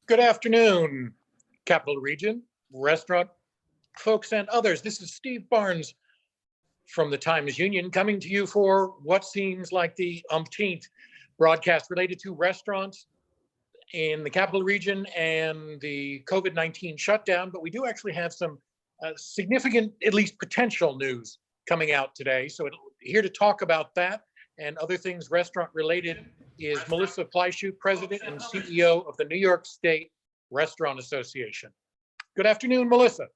Good afternoon, Capital Region, restaurant folks and others. This is Steve Barnes from the Times Union coming to you for what seems like the umpteenth broadcast related to restaurants in the Capital Region and the COVID-19 shutdown. But we do actually have some significant, at least potential news coming out today. So here to talk about that and other things restaurant related is Melissa Fleischut, President and CEO of the New York State Restaurant Association. Good afternoon, Melissa.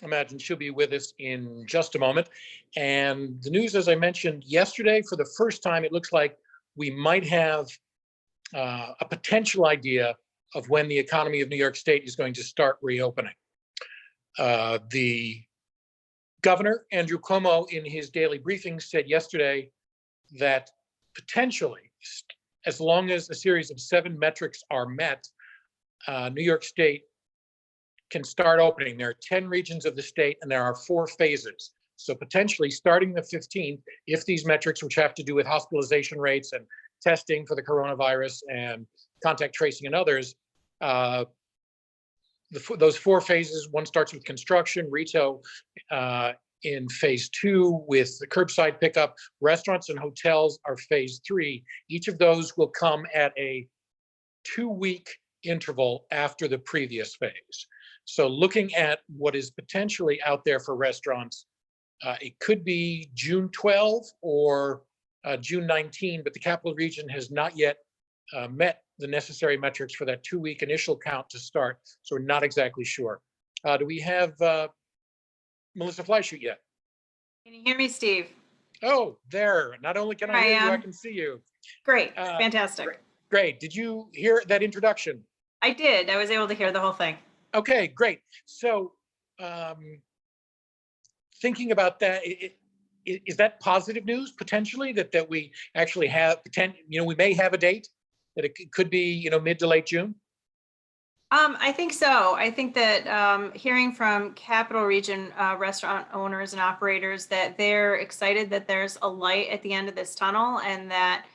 Imagine she'll be with us in just a moment. And the news, as I mentioned yesterday, for the first time, it looks like we might have a potential idea of when the economy of New York State is going to start reopening. The Governor, Andrew Cuomo, in his daily briefing said yesterday that potentially, as long as a series of 7 metrics are met, New York State can start opening. There are 10 regions of the state and there are 4 phases. So potentially starting the 15th, if these metrics, which have to do with hospitalization rates and testing for the coronavirus and contact tracing and others, those 4 phases, one starts with construction, retail in phase 2 with the curbside pickup, restaurants and hotels are phase 3. Each of those will come at a 2-week interval after the previous phase. So looking at what is potentially out there for restaurants, it could be June 12 or June 19, but the Capital Region has not yet met the necessary metrics for that 2-week initial count to start. So we're not exactly sure. Do we have Melissa Fleischut yet? Can you hear me, Steve? Oh, there. Not only can I hear you, I can see you. Great. Fantastic. Great. Did you hear that introduction? I did. I was able to hear the whole thing. Okay, great. So thinking about that, is that positive news potentially that we actually have, we may have a date that it could be, mid to late June? I think so. I think that hearing from Capital Region restaurant owners and operators that they're excited that there's a light at the end of this tunnel, and that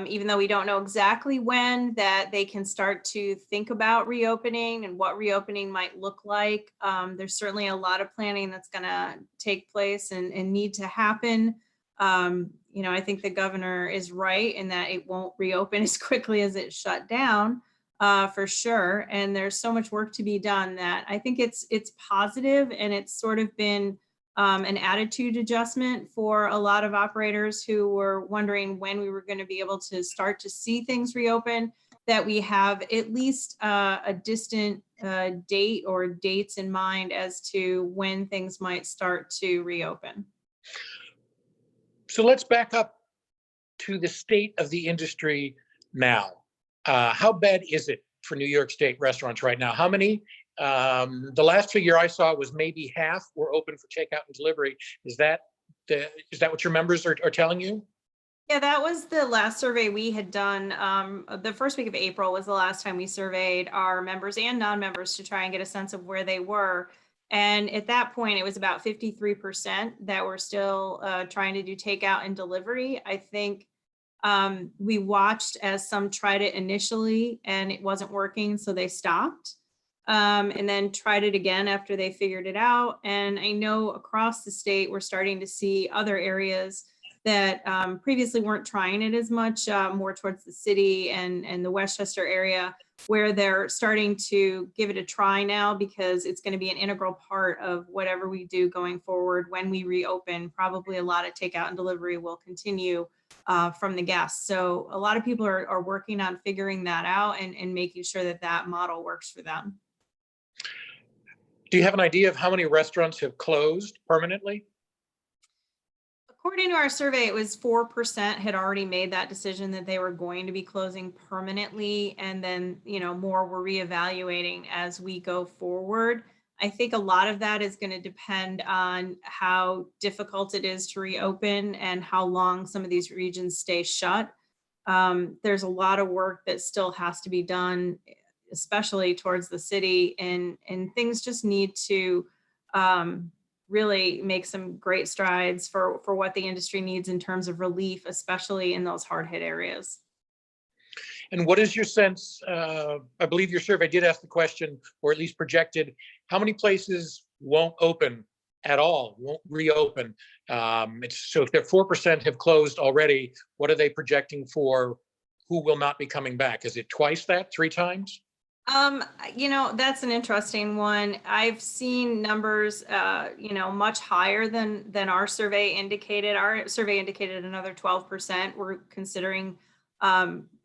even though we don't know exactly when, that they can start to think about reopening and what reopening might look like. There's certainly a lot of planning that's going to take place and need to happen. I think the governor is right in that it won't reopen as quickly as it shut down, for sure. And there's so much work to be done that I think it's positive, and it's sort of been an attitude adjustment for a lot of operators who were wondering when we were going to be able to start to see things reopen, that we have at least a distant date or dates in mind as to when things might start to reopen. So let's back up to the state of the industry now. How bad is it for New York State restaurants right now? How many? The last figure I saw was maybe half were open for takeout and delivery. Is that what your members are telling you? Yeah, that was the last survey we had done. The first week of April was the last time we surveyed our members and non-members to try and get a sense of where they were. And at that point, it was about 53% that were still trying to do takeout and delivery. I think we watched as some tried it initially and it wasn't working, so they stopped. And then tried it again after they figured it out. And I know across the state, we're starting to see other areas that previously weren't trying it as much, more towards the city and the Westchester area, where they're starting to give it a try now, because it's going to be an integral part of whatever we do going forward. When we reopen, probably a lot of takeout and delivery will continue from the guests. So a lot of people are working on figuring that out and making sure that that model works for them. Do you have an idea of how many restaurants have closed permanently? According to our survey, it was 4% had already made that decision that they were going to be closing permanently. And then, more were reevaluating as we go forward. I think a lot of that is going to depend on how difficult it is to reopen and how long some of these regions stay shut. There's a lot of work that still has to be done, especially towards the city, and things just need to really make some great strides for what the industry needs in terms of relief, especially in those hard hit areas. And what is your sense? I believe your survey did ask the question, or at least projected, how many places won't open at all, won't reopen? So if they're 4% have closed already, what are they projecting for who will not be coming back? Is it twice that, 3 times? That's an interesting one. I've seen numbers, much higher than our survey indicated. Our survey indicated another 12% were considering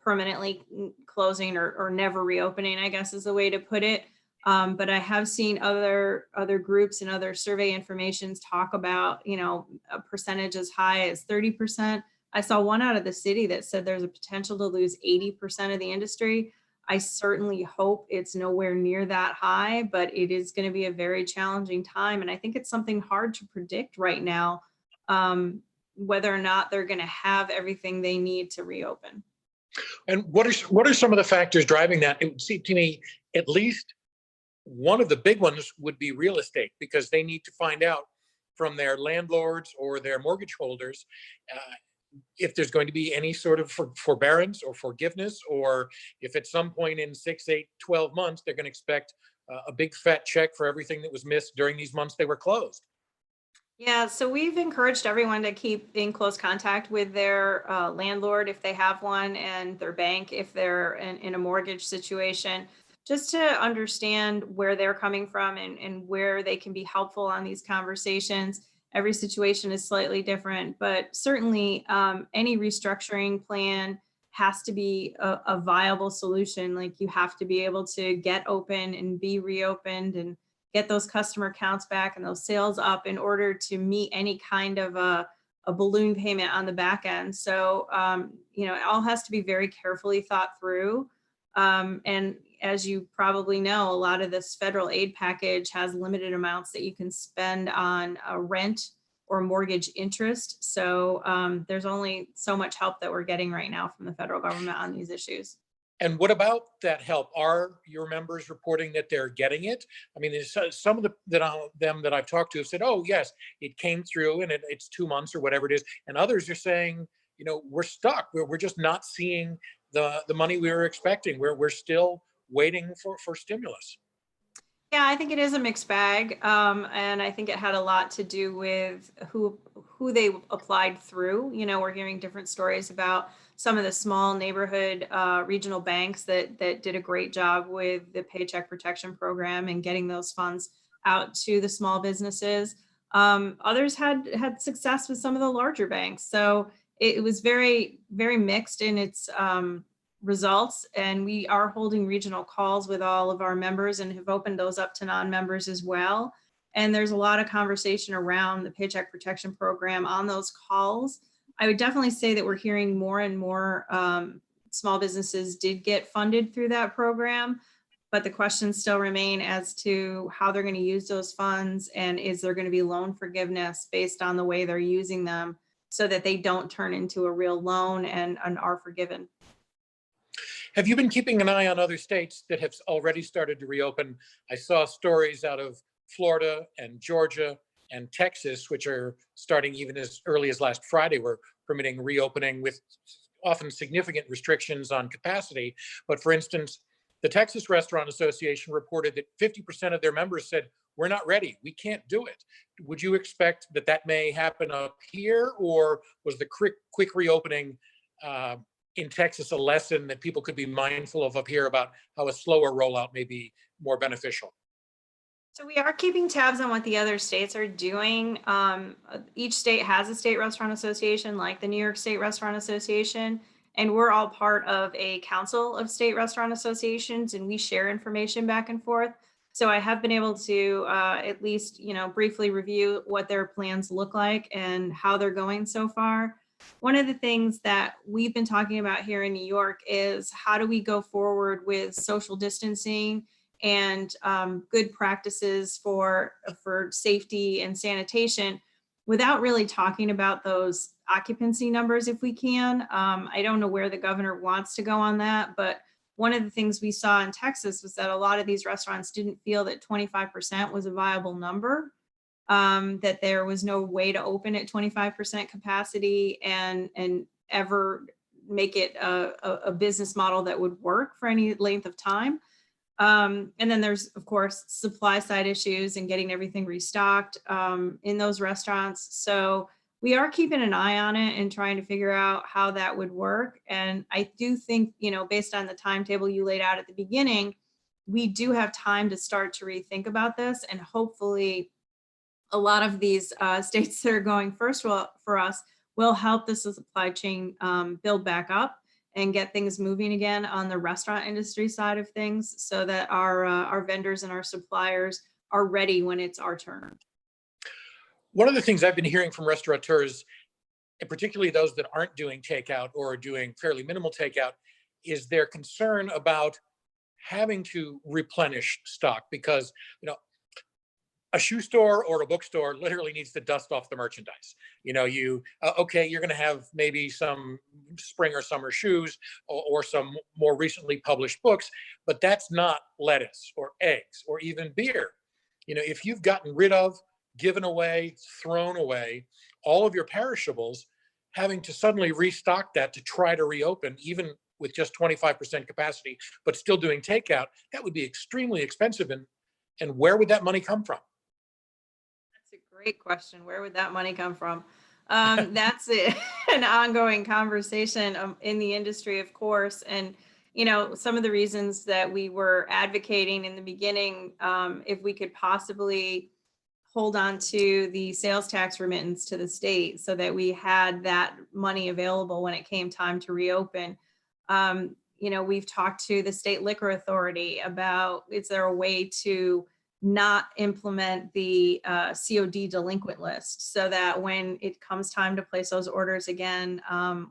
permanently closing or never reopening, I guess is the way to put it. But I have seen other groups and other survey informations talk about, a percentage as high as 30%. I saw one out of the city that said there's a potential to lose 80% of the industry. I certainly hope it's nowhere near that high, but it is going to be a very challenging time. And I think it's something hard to predict right now, whether or not they're going to have everything they need to reopen. And what are some of the factors driving that? It would seem to me at least one of the big ones would be real estate, because they need to find out from their landlords or their mortgage holders if there's going to be any sort of forbearance or forgiveness, or if at some point in 6, 8, 12 months, they're going to expect a big fat check for everything that was missed during these months they were closed. Yeah, so we've encouraged everyone to keep in close contact with their landlord if they have one, and their bank if they're in a mortgage situation, just to understand where they're coming from and where they can be helpful on these conversations. Every situation is slightly different, but certainly any restructuring plan has to be a viable solution. Like, you have to be able to get open and be reopened and get those customer counts back and those sales up in order to meet any kind of a balloon payment on the back end. So, it all has to be very carefully thought through. And as you probably know, a lot of this federal aid package has limited amounts that you can spend on rent or mortgage interest. So there's only so much help that we're getting right now from the federal government on these issues. And what about that help? Are your members reporting that they're getting it? I mean, there's some of them that I've talked to have said, "Oh, yes, it came through, and it's 2 months or whatever it is." And others are saying, we're stuck. We're just not seeing the money we were expecting. We're still waiting for stimulus. Yeah, I think it is a mixed bag, and I think it had a lot to do with who they applied through. We're hearing different stories about some of the small neighborhood regional banks that did a great job with the Paycheck Protection Program and getting those funds out to the small businesses. Others had success with some of the larger banks, so it was very, very mixed in its results. And we are holding regional calls with all of our members and have opened those up to non-members as well. And there's a lot of conversation around the Paycheck Protection Program on those calls. I would definitely say that we're hearing more and more small businesses did get funded through that program, but the questions still remain as to how they're going to use those funds, and is there going to be loan forgiveness based on the way they're using them so that they don't turn into a real loan and are forgiven. Have you been keeping an eye on other states that have already started to reopen? I saw stories out of Florida and Georgia and Texas, which are starting even as early as last Friday, were permitting reopening with often significant restrictions on capacity. But for instance, the Texas Restaurant Association reported that 50% of their members said, "We're not ready, we can't do it." Would you expect that may happen up here, or was the quick reopening in Texas a lesson that people could be mindful of up here about how a slower rollout may be more beneficial? So we are keeping tabs on what the other states are doing. Each state has a state restaurant association, like the New York State Restaurant Association, and we're all part of a council of state restaurant associations, and we share information back and forth. So I have been able to at least, briefly review what their plans look like and how they're going so far. One of the things that we've been talking about here in New York is how do we go forward with social distancing and good practices for safety and sanitation without really talking about those occupancy numbers if we can. I don't know where the governor wants to go on that, but one of the things we saw in Texas was that a lot of these restaurants didn't feel that 25% was a viable number. that there was no way to open at 25% capacity and ever make it a business model that would work for any length of time. And then there's, of course, supply side issues and getting everything restocked in those restaurants. So we are keeping an eye on it and trying to figure out how that would work. And I do think, based on the timetable you laid out at the beginning, we do have time to start to rethink about this. And hopefully a lot of these states that are going first for us will help the supply chain build back up and get things moving again on the restaurant industry side of things, so that our vendors and our suppliers are ready when it's our turn. One of the things I've been hearing from restaurateurs, and particularly those that aren't doing takeout or are doing fairly minimal takeout, is their concern about having to replenish stock, because a shoe store or a bookstore literally needs to dust off the merchandise. Okay, you're going to have maybe some spring or summer shoes or some more recently published books, but that's not lettuce or eggs or even beer. If you've gotten rid of, given away, thrown away all of your perishables, having to suddenly restock that to try to reopen, even with just 25% capacity, but still doing takeout, that would be extremely expensive. And where would that money come from? That's a great question. Where would that money come from? That's an ongoing conversation in the industry, of course. And, some of the reasons that we were advocating in the beginning, if we could possibly hold on to the sales tax remittance to the state so that we had that money available when it came time to reopen. We've talked to the state liquor authority about, is there a way to not implement the COD delinquent list, so that when it comes time to place those orders again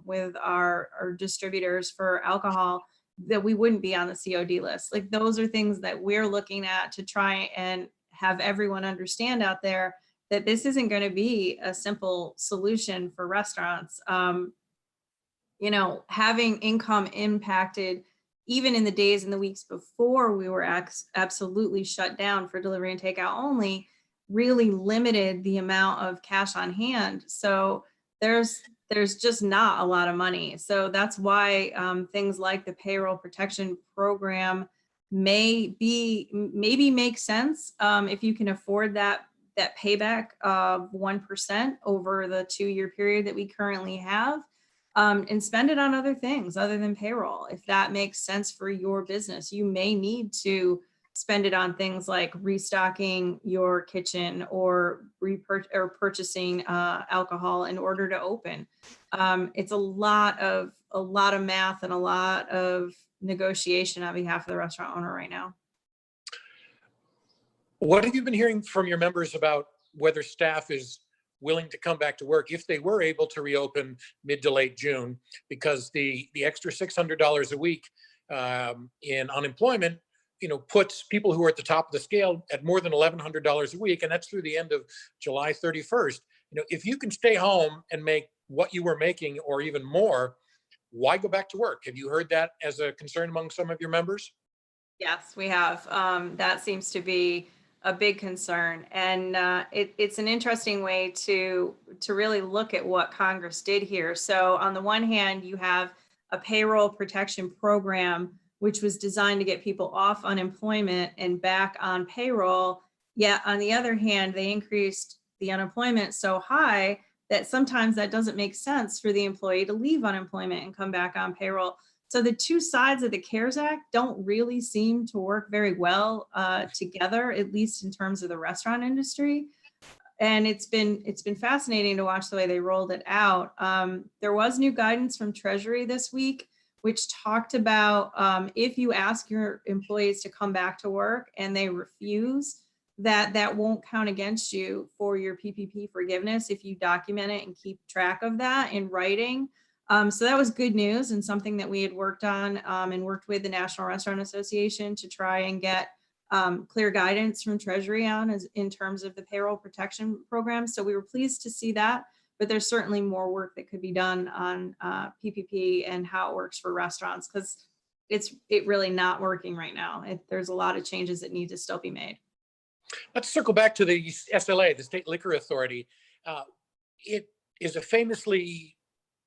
with our distributors for alcohol, that we wouldn't be on the COD list. Like, those are things that we're looking at to try and have everyone understand out there that this isn't going to be a simple solution for restaurants. Having income impacted even in the days and the weeks before we were absolutely shut down for delivery and takeout only, really limited the amount of cash on hand. So there's just not a lot of money. So that's why things like the payroll protection program maybe make sense if you can afford that payback of 1% over the 2-year period that we currently have. And spend it on other things other than payroll. If that makes sense for your business, you may need to spend it on things like restocking your kitchen or purchasing alcohol in order to open. It's a lot of math and a lot of negotiation on behalf of the restaurant owner right now. What have you been hearing from your members about whether staff is willing to come back to work if they were able to reopen mid to late June? Because the extra $600 a week in unemployment, puts people who are at the top of the scale at more than $1,100 a week, and that's through the end of July 31st. If you can stay home and make what you were making or even more, why go back to work? Have you heard that as a concern among some of your members? Yes, we have. That seems to be a big concern, and it's an interesting way to really look at what Congress did here. So on the one hand, you have a payroll protection program which was designed to get people off unemployment and back on payroll. Yet on the other hand, they increased the unemployment so high that sometimes that doesn't make sense for the employee to leave unemployment and come back on payroll. So the two sides of the CARES Act don't really seem to work very well together, at least in terms of the restaurant industry. And it's been fascinating to watch the way they rolled it out. There was new guidance from Treasury this week, which talked about if you ask your employees to come back to work and they refuse, that won't count against you for your PPP forgiveness if you document it and keep track of that in writing. So that was good news, and something that we had worked on and worked with the National Restaurant Association to try and get clear guidance from Treasury on in terms of the payroll protection program. So we were pleased to see that, but there's certainly more work that could be done on PPP and how it works for restaurants, because it's really not working right now. There's a lot of changes that need to still be made. Let's circle back to the SLA, the State Liquor Authority. Uh, it is a famously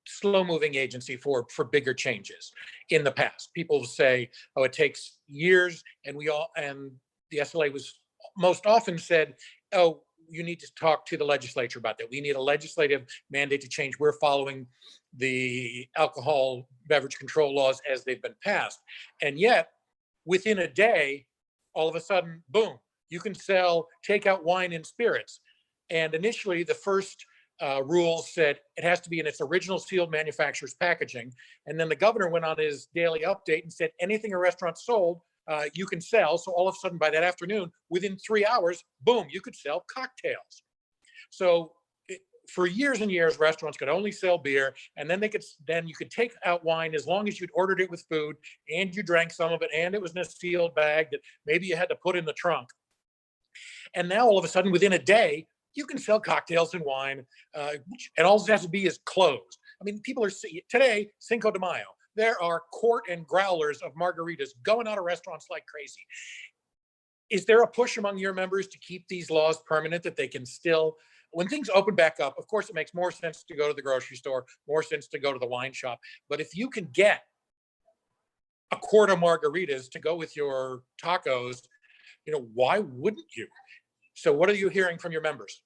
slow-moving agency for bigger changes in the past. People say, oh, it takes years, and the SLA was most often said, oh, you need to talk to the legislature about that. We need a legislative mandate to change. We're following the alcohol beverage control laws as they've been passed. And yet, within a day, all of a sudden, boom, you can sell takeout wine and spirits. And initially, the first rules said it has to be in its original sealed manufacturer's packaging. And then the governor went on his daily update and said anything a restaurant sold, you can sell. So all of a sudden, by that afternoon, within 3 hours, boom, you could sell cocktails. So for years and years, restaurants could only sell beer, and then you could take out wine as long as you'd ordered it with food and you drank some of it, and it was in a sealed bag that maybe you had to put in the trunk. And now all of a sudden, within a day, you can sell cocktails and wine, and all it has to be is closed. I mean, people are today, Cinco de Mayo. There are quart and growlers of margaritas going out of restaurants like crazy. Is there a push among your members to keep these laws permanent, that they can still, when things open back up, of course, it makes more sense to go to the grocery store, more sense to go to the wine shop. But if you can get a quart of margaritas to go with your tacos, why wouldn't you? So what are you hearing from your members?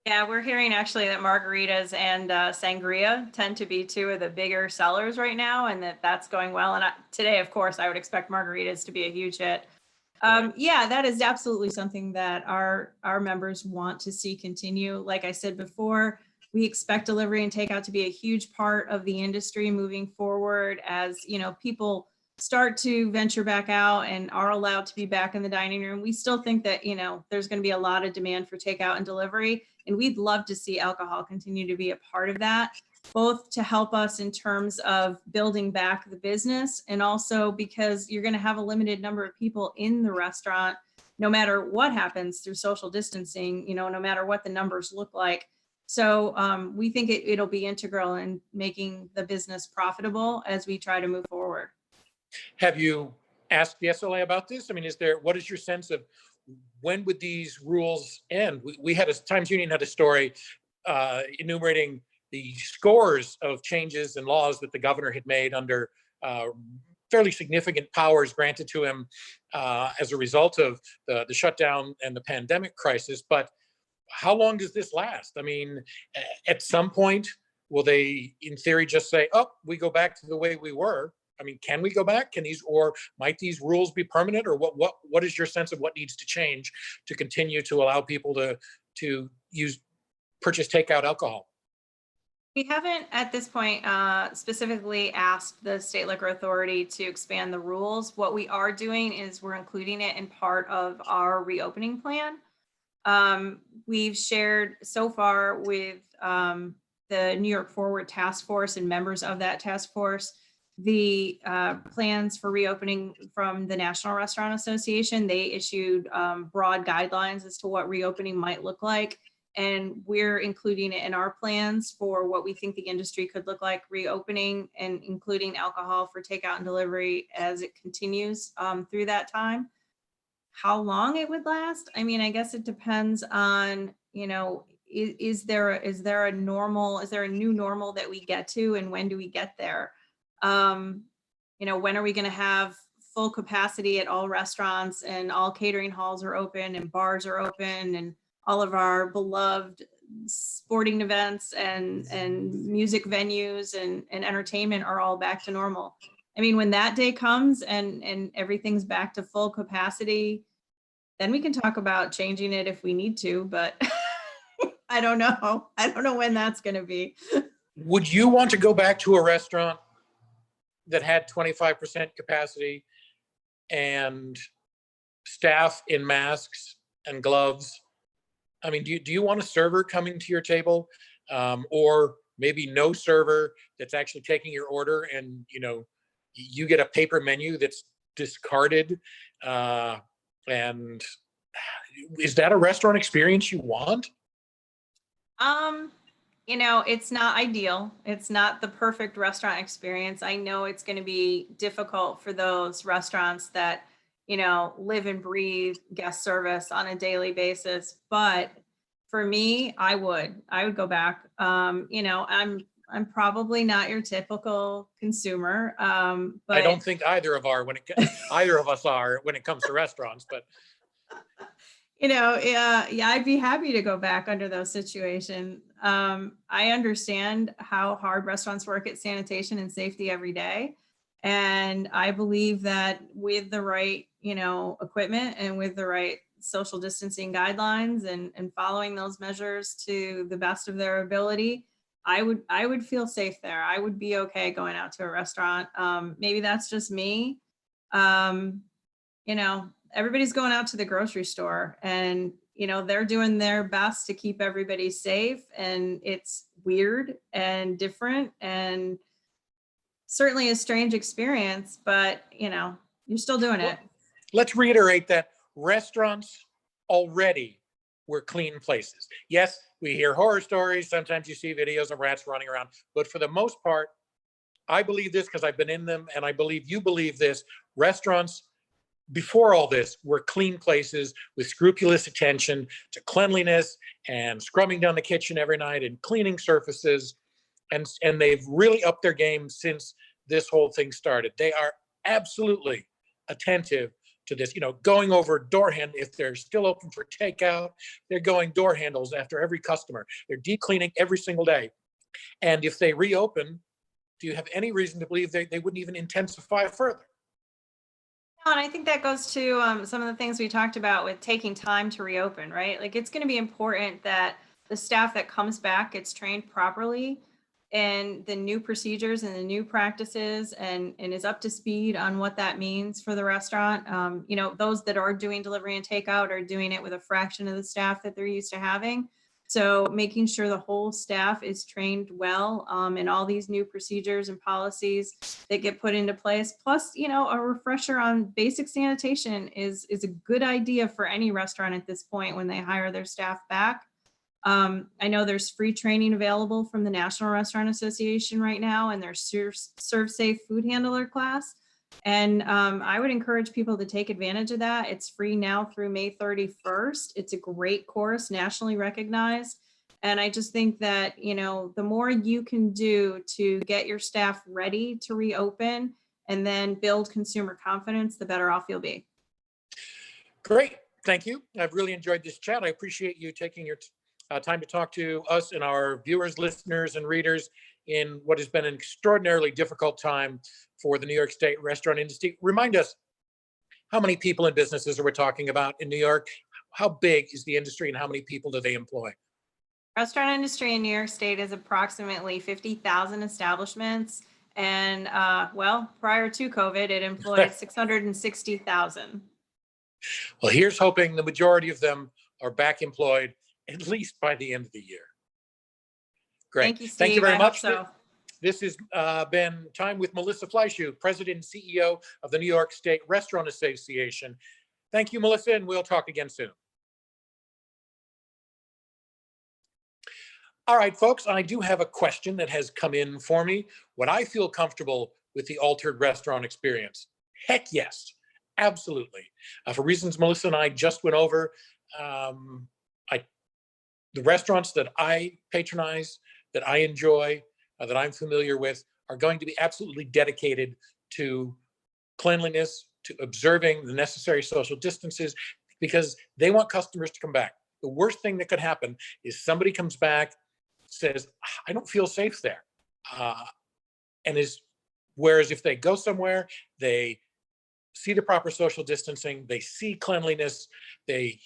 Yeah, we're hearing actually that margaritas and sangria tend to be two of the bigger sellers right now, and that's going well. And today, of course, I would expect margaritas to be a huge hit. Yeah, that is absolutely something that our members want to see continue. Like I said before, we expect delivery and takeout to be a huge part of the industry moving forward as, people start to venture back out and are allowed to be back in the dining room. We still think that, there's going to be a lot of demand for takeout and delivery, and we'd love to see alcohol continue to be a part of that, both to help us in terms of building back the business, and also because you're going to have a limited number of people in the restaurant, no matter what happens through social distancing, no matter what the numbers look like. So we think it'll be integral in making the business profitable as we try to move forward. Have you asked the SLA about this? I mean, what is your sense of when would these rules end? We had Times Union had a story enumerating the scores of changes and laws that the governor had made under fairly significant powers granted to him as a result of the shutdown and the pandemic crisis. But how long does this last? I mean, at some point, will they, in theory, just say, oh, we go back to the way we were? I mean, can we go back? Or might these rules be permanent? Or what is your sense of what needs to change to continue to allow people to purchase takeout alcohol? We haven't at this point specifically asked the State Liquor Authority to expand the rules. What we are doing is we're including it in part of our reopening plan. We've shared so far with the New York Forward Task Force and members of that task force the plans for reopening from the National Restaurant Association. They issued broad guidelines as to what reopening might look like. And we're including it in our plans for what we think the industry could look like reopening, and including alcohol for takeout and delivery as it continues through that time. How long it would last? I mean, I guess it depends on, is there a new normal that we get to, and when do we get there? When are we going to have full capacity at all restaurants, and all catering halls are open and bars are open, and all of our beloved sporting events and music venues and entertainment are all back to normal? I mean, when that day comes and everything's back to full capacity, then we can talk about changing it if we need to, but I don't know. I don't know when that's going to be. Would you want to go back to a restaurant that had 25% capacity and staff in masks and gloves? I mean, do you want a server coming to your table, or maybe no server that's actually taking your order, and you get a paper menu that's discarded? And is that a restaurant experience you want? It's not ideal. It's not the perfect restaurant experience. I know it's going to be difficult for those restaurants that, live and breathe guest service on a daily basis. But for me, I would go back. I'm probably not your typical consumer, but I don't think either of us are when it comes to restaurants, but yeah, I'd be happy to go back under those situations. I understand how hard restaurants work at sanitation and safety every day. And I believe that with the right, equipment and with the right social distancing guidelines and following those measures to the best of their ability, I would feel safe there. I would be okay going out to a restaurant. Maybe that's just me. Um, Everybody's going out to the grocery store and, they're doing their best to keep everybody safe. And it's weird and different and certainly a strange experience, but, you're still doing it. let's reiterate that restaurants already were clean places. Yes, we hear horror stories. Sometimes you see videos of rats running around, but for the most part, I believe this because I've been in them, and I believe you believe this. Restaurants before all this were clean places with scrupulous attention to cleanliness and scrubbing down the kitchen every night and cleaning surfaces. And they've really upped their game since this whole thing started. They are absolutely attentive to this, going over door handle. If they're still open for takeout, they're going door handles after every customer. They're deep cleaning every single day. And if they reopen, do you have any reason to believe they wouldn't even intensify further? No, and I think that goes to some of the things we talked about with taking time to reopen, right? Like it's going to be important that the staff that comes back gets trained properly and the new procedures and the new practices and is up to speed on what that means for the restaurant. Those that are doing delivery and takeout are doing it with a fraction of the staff that they're used to having. So making sure the whole staff is trained well in all these new procedures and policies that get put into place. Plus, a refresher on basic sanitation is a good idea for any restaurant at this point when they hire their staff back. I know there's free training available from the National Restaurant Association right now, and there's Serve Safe Food Handler class. And I would encourage people to take advantage of that. It's free now through May 31st. It's a great course, nationally recognized. And I just think that, the more you can do to get your staff ready to reopen and then build consumer confidence, the better off you'll be. Great. Thank you. I've really enjoyed this chat. I appreciate you taking your time to talk to us and our viewers, listeners, and readers in what has been an extraordinarily difficult time for the New York State restaurant industry. Remind us, how many people and businesses are we talking about in New York? How big is the industry and how many people do they employ? Restaurant industry in New York State is approximately 50,000 establishments. And prior to COVID, it employed 660,000. Well, here's hoping the majority of them are back employed at least by the end of the year. Great. Thank you, Steve. Thank you very much. So. This has been Time with Melissa Fleischut, President and CEO of the New York State Restaurant Association. Thank you, Melissa, and we'll talk again soon. All right, folks, I do have a question that has come in for me. Would I feel comfortable with the altered restaurant experience? Heck yes, absolutely. For reasons Melissa and I just went over, the restaurants that I patronize, that I enjoy, that I'm familiar with, are going to be absolutely dedicated to cleanliness, to observing the necessary social distances, because they want customers to come back. The worst thing that could happen is somebody comes back, says, I don't feel safe there. Whereas if they go somewhere, they see the proper social distancing, they see cleanliness, they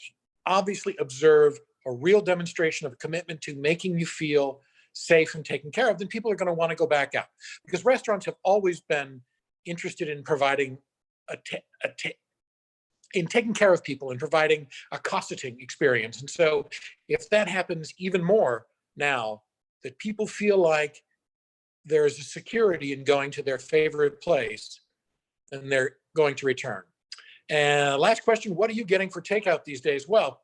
obviously observe a real demonstration of a commitment to making you feel safe and taken care of, then people are going to want to go back out. Because restaurants have always been interested in providing in taking care of people and providing a cosseting experience. And so if that happens even more now, that people feel like there's a security in going to their favorite place, then they're going to return. And last question, what are you getting for takeout these days? Well,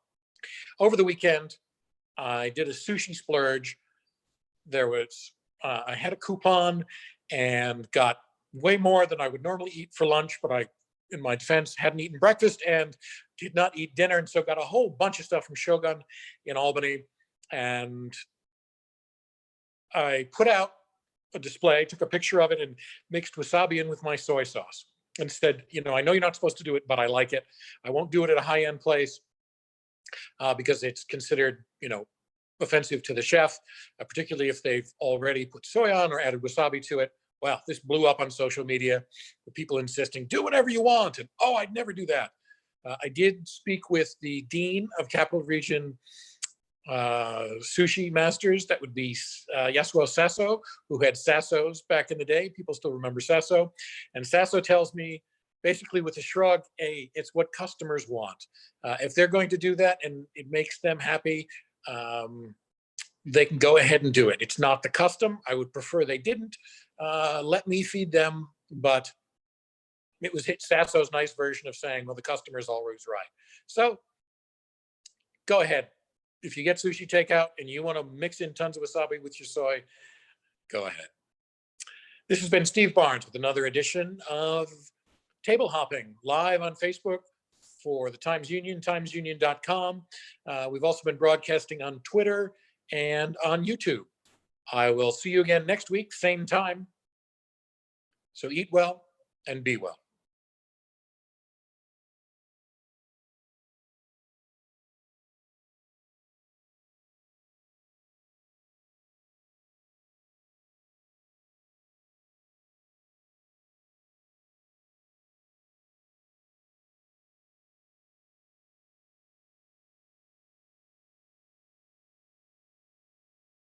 over the weekend, I did a sushi splurge. I had a coupon and got way more than I would normally eat for lunch, but I in my defense, hadn't eaten breakfast and did not eat dinner, and so got a whole bunch of stuff from Shogun in Albany. And I put out a display, took a picture of it, and mixed wasabi in with my soy sauce. And said, I know you're not supposed to do it, but I like it. I won't do it at a high-end place because it's considered, offensive to the chef, particularly if they've already put soy on or added wasabi to it. Well, this blew up on social media, with people insisting, do whatever you want. And, oh, I'd never do that. I did speak with the dean of Capital Region sushi masters. That would be Yasuo Sasso, who had Sasso's back in the day. People still remember Sasso. And Sasso tells me, basically with a shrug, hey, it's what customers want. If they're going to do that and it makes them happy, they can go ahead and do it. It's not the custom. I would prefer they didn't. Let me feed them, but it was Sasso's nice version of saying, well, the customer is always right. So go ahead. If you get sushi takeout and you want to mix in tons of wasabi with your soy, go ahead. This has been Steve Barnes with another edition of Table Hopping, live on Facebook for the Times Union, timesunion.com. We've also been broadcasting on Twitter and on YouTube. I will see you again next week, same time. So eat well and be well.